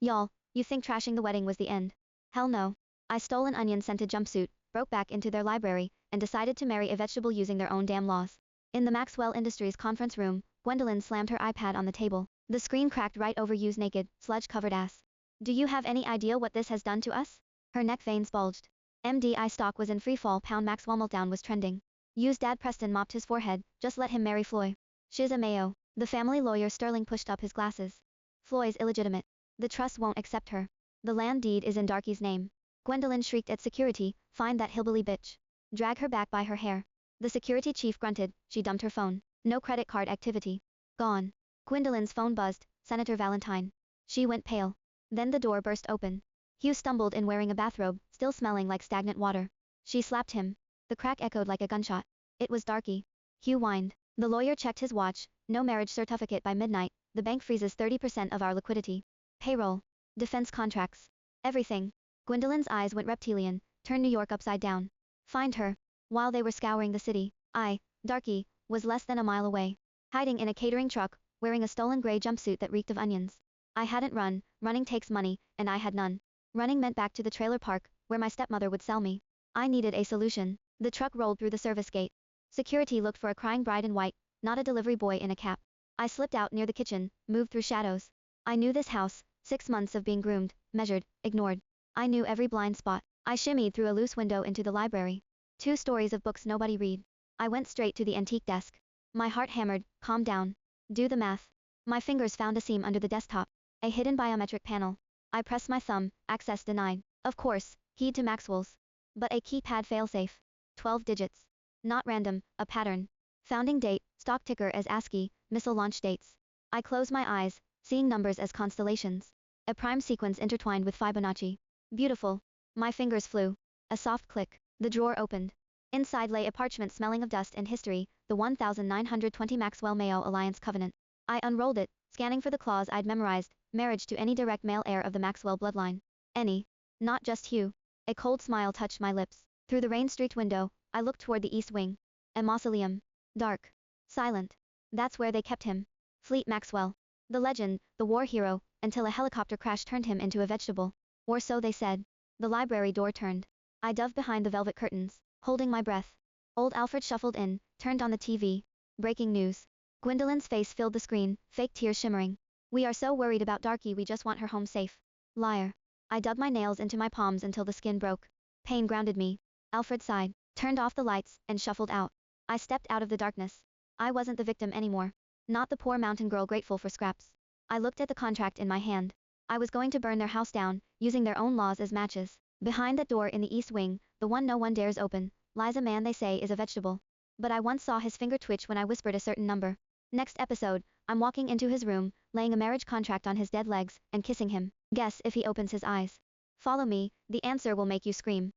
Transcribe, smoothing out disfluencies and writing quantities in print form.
Y'all, you think trashing the wedding was the end? Hell no. I stole an onion-scented jumpsuit, broke back into their library, and decided to marry a vegetable using their own damn laws. In the Maxwell Industries conference room, Gwendolyn slammed her iPad on the table. The screen cracked right over Yu's naked, sludge-covered ass. Do you have any idea what this has done to us? Her neck veins bulged. MDI stock was in freefall. Maxwell meltdown was trending. Yu's dad Preston mopped his forehead. Just let him marry Floy. Shiz a mayo. The family lawyer Sterling pushed up his glasses. Floy's illegitimate. The trust won't accept her. The land deed is in Darky's name. Gwendolyn shrieked at security, find that hillbilly bitch. Drag her back by her hair. The security chief grunted, she dumped her phone. No credit card activity. Gone. Gwendolyn's phone buzzed, Senator Valentine. She went pale. Then the door burst open. Hugh stumbled in wearing a bathrobe, still smelling like stagnant water. She slapped him. The crack echoed like a gunshot. It was Darky. Hugh whined. The lawyer checked his watch, no marriage certificate by midnight, the bank freezes 30% of our liquidity. Payroll. Defense contracts. Everything. Gwendolyn's eyes went reptilian, turned New York upside down. Find her. While they were scouring the city, Darky, was less than a mile away. Hiding in a catering truck, wearing a stolen gray jumpsuit that reeked of onions. I hadn't run, running takes money, and I had none. Running meant back to the trailer park, where my stepmother would sell me. I needed a solution. The truck rolled through the service gate. Security looked for a crying bride in white, not a delivery boy in a cap. I slipped out near the kitchen, moved through shadows. I knew this house, 6 months of being groomed, measured, ignored. I knew every blind spot. I shimmied through a loose window into the library. 2 stories of books nobody read. I went straight to the antique desk. My heart hammered, calm down. Do the math. My fingers found a seam under the desktop. A hidden biometric panel. I pressed my thumb, access denied. Of course, heed to Maxwell's. But a keypad failsafe. 12 digits. Not random, a pattern. Founding date, stock ticker as ASCII, missile launch dates. I closed my eyes, seeing numbers as constellations. A prime sequence intertwined with Fibonacci. Beautiful. My fingers flew. A soft click. The drawer opened. Inside lay a parchment smelling of dust and history, the 1920 Maxwell Mayo Alliance Covenant. I unrolled it, scanning for the clause I'd memorized, marriage to any direct male heir of the Maxwell bloodline. Any. Not just Hugh. A cold smile touched my lips. Through the rain-streaked window, I looked toward the east wing. A mausoleum. Dark. Silent. That's where they kept him. Fleet Maxwell. The legend, the war hero, until a helicopter crash turned him into a vegetable. Or so they said. The library door turned. I dove behind the velvet curtains, holding my breath. Old Alfred shuffled in, turned on the TV. Breaking news. Gwendolyn's face filled the screen, fake tears shimmering. We are so worried about Darky, we just want her home safe. Liar. I dug my nails into my palms until the skin broke. Pain grounded me. Alfred sighed, turned off the lights, and shuffled out. I stepped out of the darkness. I wasn't the victim anymore. Not the poor mountain girl grateful for scraps. I looked at the contract in my hand. I was going to burn their house down, using their own laws as matches. Behind that door in the east wing, the one no one dares open, lies a man they say is a vegetable. But I once saw his finger twitch when I whispered a certain number. Next episode, I'm walking into his room, laying a marriage contract on his dead legs, and kissing him. Guess if he opens his eyes. Follow me, the answer will make you scream.